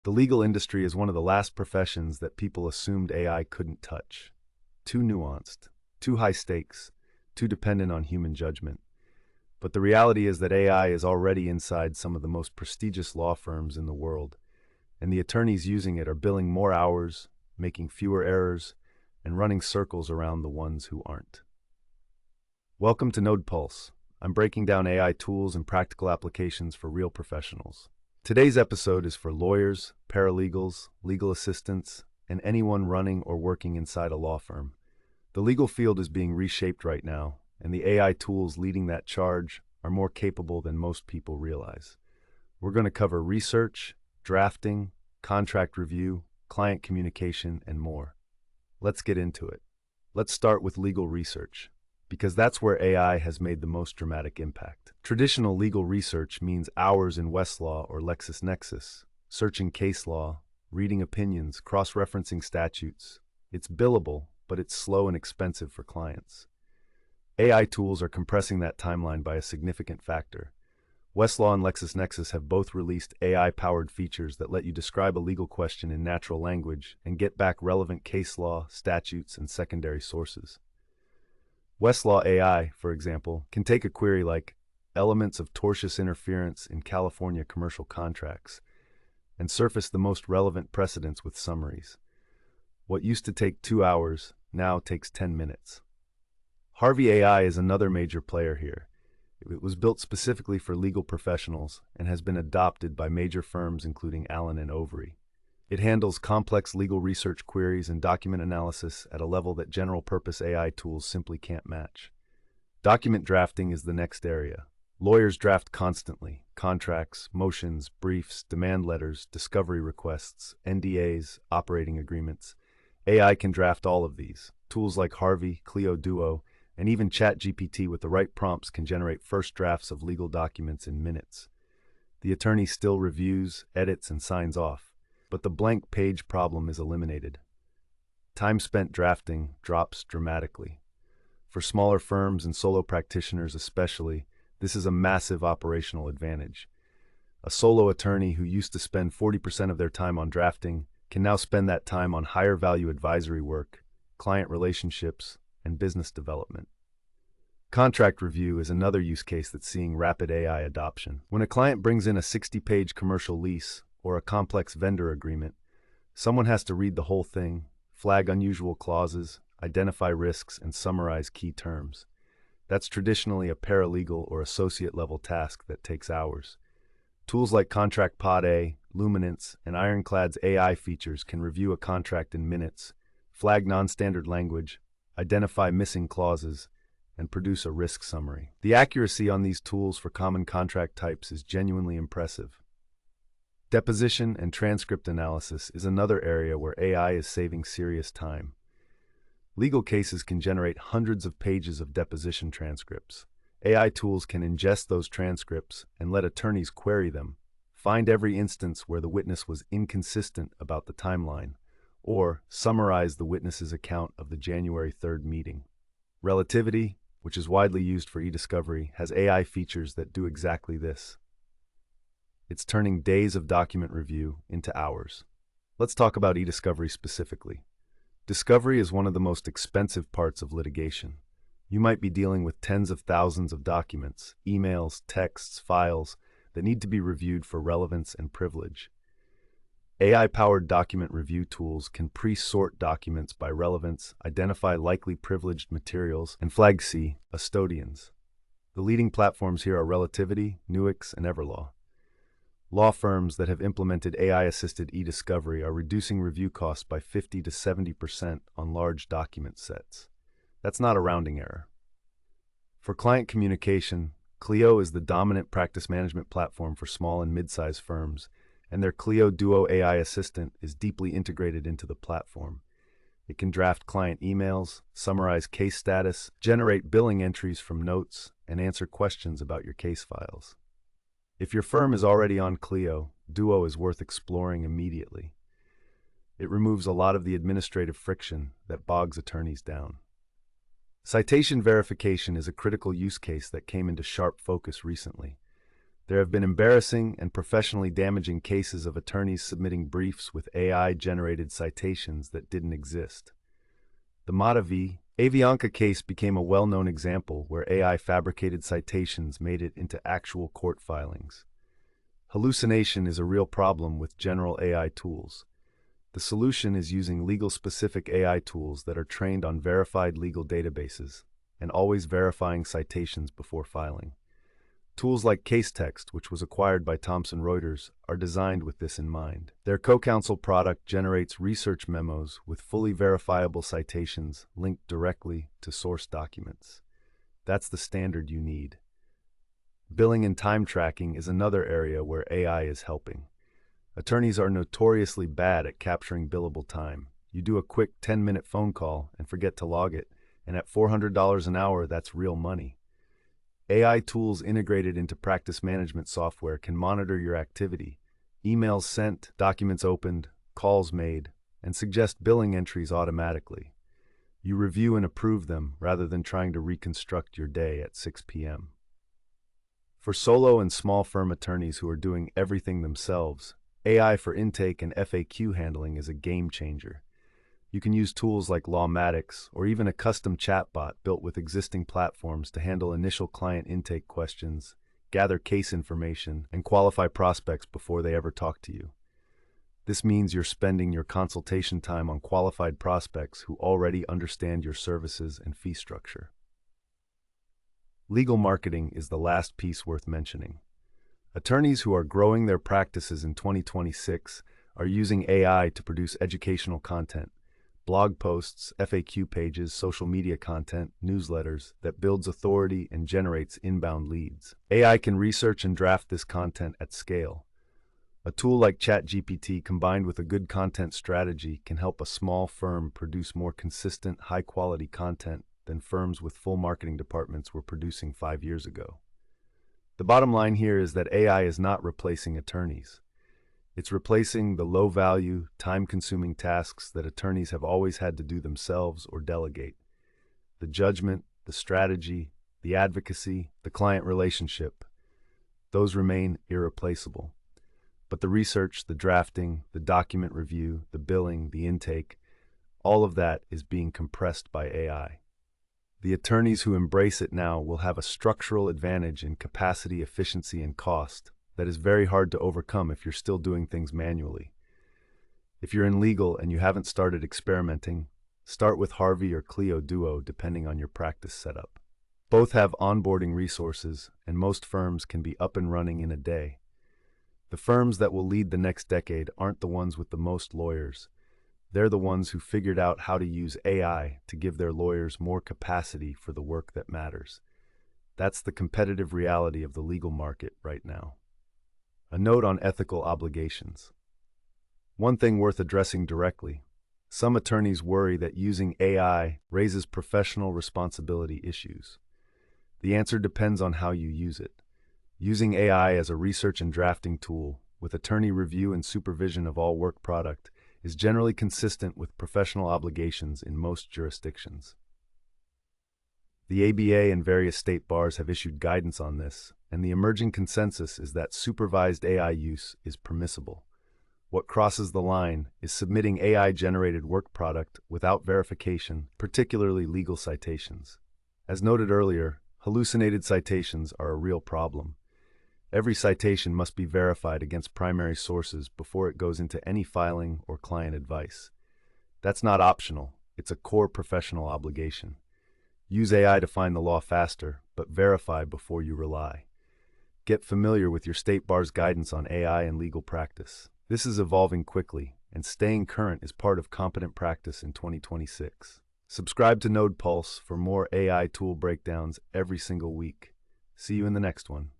The legal industry is one of the last professions that people assumed AI couldn't touch. Too nuanced, too high stakes, too dependent on human judgment. But the reality is that AI is already inside some of the most prestigious law firms in the world, and the attorneys using it are billing more hours, making fewer errors, and running circles around the ones who aren't. Welcome to Node Pulse. I'm breaking down AI tools and practical applications for real professionals. Today's episode is for lawyers, paralegals, legal assistants, and anyone running or working inside a law firm. The legal field is being reshaped right now, and the AI tools leading that charge are more capable than most people realize. We're going to cover research, drafting, contract review, client communication, and more. Let's get into it. Let's start with legal research, because that's where AI has made the most dramatic impact. Traditional legal research means hours in Westlaw or LexisNexis, searching case law, reading opinions, cross-referencing statutes. It's billable, but it's slow and expensive for clients. AI tools are compressing that timeline by a significant factor. Westlaw and LexisNexis have both released AI-powered features that let you describe a legal question in natural language and get back relevant case law, statutes, and secondary sources. Westlaw AI, for example, can take a query like elements of tortious interference in California commercial contracts and surface the most relevant precedents with summaries. What used to take 2 hours now takes 10 minutes. Harvey AI is another major player here. It was built specifically for legal professionals and has been adopted by major firms including Allen and Overy. It handles complex legal research queries and document analysis at a level that general-purpose AI tools simply can't match. Document drafting is the next area. Lawyers draft constantly: contracts, motions, briefs, demand letters, discovery requests, NDAs, operating agreements. AI can draft all of these. Tools like Harvey, Clio Duo, and even ChatGPT with the right prompts can generate first drafts of legal documents in minutes. The attorney still reviews, edits, and signs off, but the blank page problem is eliminated. Time spent drafting drops dramatically. For smaller firms and solo practitioners especially, this is a massive operational advantage. A solo attorney who used to spend 40% of their time on drafting can now spend that time on higher value advisory work, client relationships, and business development. Contract review is another use case that's seeing rapid AI adoption. When a client brings in a 60-page commercial lease or a complex vendor agreement, someone has to read the whole thing, flag unusual clauses, identify risks, and summarize key terms. That's traditionally a paralegal or associate-level task that takes hours. Tools like ContractPod A, Luminance, and Ironclad's AI features can review a contract in minutes, flag non-standard language, identify missing clauses, and produce a risk summary. The accuracy on these tools for common contract types is genuinely impressive. Deposition and transcript analysis is another area where AI is saving serious time. Legal cases can generate hundreds of pages of deposition transcripts. AI tools can ingest those transcripts and let attorneys query them, find every instance where the witness was inconsistent about the timeline, or summarize the witness's account of the January 3rd meeting. Relativity, which is widely used for e-discovery, has AI features that do exactly this. It's turning days of document review into hours. Let's talk about e-discovery specifically. Discovery is one of the most expensive parts of litigation. You might be dealing with tens of thousands of documents, emails, texts, files that need to be reviewed for relevance and privilege. AI-powered document review tools can pre-sort documents by relevance, identify likely privileged materials, and flag custodians. The leading platforms here are Relativity, Nuix, and Everlaw. Law firms that have implemented AI-assisted e-discovery are reducing review costs by 50 to 70% on large document sets. That's not a rounding error. For client communication, Clio is the dominant practice management platform for small and mid-sized firms, and their Clio Duo AI assistant is deeply integrated into the platform. It can draft client emails, summarize case status, generate billing entries from notes, and answer questions about your case files. If your firm is already on Clio, Duo is worth exploring immediately. It removes a lot of the administrative friction that bogs attorneys down. Citation verification is a critical use case that came into sharp focus recently. There have been embarrassing and professionally damaging cases of attorneys submitting briefs with AI-generated citations that didn't exist. The Mata v. Avianca case became a well-known example where AI-fabricated citations made it into actual court filings. Hallucination is a real problem with general AI tools. The solution is using legal-specific AI tools that are trained on verified legal databases and always verifying citations before filing. Tools like Casetext, which was acquired by Thomson Reuters, are designed with this in mind. Their CoCounsel product generates research memos with fully verifiable citations linked directly to source documents. That's the standard you need. Billing and time tracking is another area where AI is helping. Attorneys are notoriously bad at capturing billable time. You do a quick 10-minute phone call and forget to log it, and at $400 an hour, that's real money. AI tools integrated into practice management software can monitor your activity, emails sent, documents opened, calls made, and suggest billing entries automatically. You review and approve them rather than trying to reconstruct your day at 6 p.m. For solo and small firm attorneys who are doing everything themselves, AI for intake and FAQ handling is a game changer. You can use tools like Lawmatics or even a custom chatbot built with existing platforms to handle initial client intake questions, gather case information, and qualify prospects before they ever talk to you. This means you're spending your consultation time on qualified prospects who already understand your services and fee structure. Legal marketing is the last piece worth mentioning. Attorneys who are growing their practices in 2026 are using AI to produce educational content, blog posts, FAQ pages, social media content, newsletters that builds authority and generates inbound leads. AI can research and draft this content at scale. A tool like ChatGPT combined with a good content strategy can help a small firm produce more consistent, high-quality content than firms with full marketing departments were producing 5 years ago. The bottom line here is that AI is not replacing attorneys. It's replacing the low-value, time-consuming tasks that attorneys have always had to do themselves or delegate. The judgment, the strategy, the advocacy, the client relationship, those remain irreplaceable. But the research, the drafting, the document review, the billing, the intake, all of that is being compressed by AI. The attorneys who embrace it now will have a structural advantage in capacity, efficiency, and cost that is very hard to overcome if you're still doing things manually. If you're in legal and you haven't started experimenting, start with Harvey or Clio Duo depending on your practice setup. Both have onboarding resources, and most firms can be up and running in a day. The firms that will lead the next decade aren't the ones with the most lawyers. They're the ones who figured out how to use AI to give their lawyers more capacity for the work that matters. That's the competitive reality of the legal market right now. A note on ethical obligations. One thing worth addressing directly. Some attorneys worry that using AI raises professional responsibility issues. The answer depends on how you use it. Using AI as a research and drafting tool, with attorney review and supervision of all work product, is generally consistent with professional obligations in most jurisdictions. The ABA and various state bars have issued guidance on this, and the emerging consensus is that supervised AI use is permissible. What crosses the line is submitting AI-generated work product without verification, particularly legal citations. As noted earlier, hallucinated citations are a real problem. Every citation must be verified against primary sources before it goes into any filing or client advice. That's not optional, it's a core professional obligation. Use AI to find the law faster, but verify before you rely. Get familiar with your state bar's guidance on AI and legal practice. This is evolving quickly, and staying current is part of competent practice in 2026. Subscribe to Node Pulse for more AI tool breakdowns every single week. See you in the next one.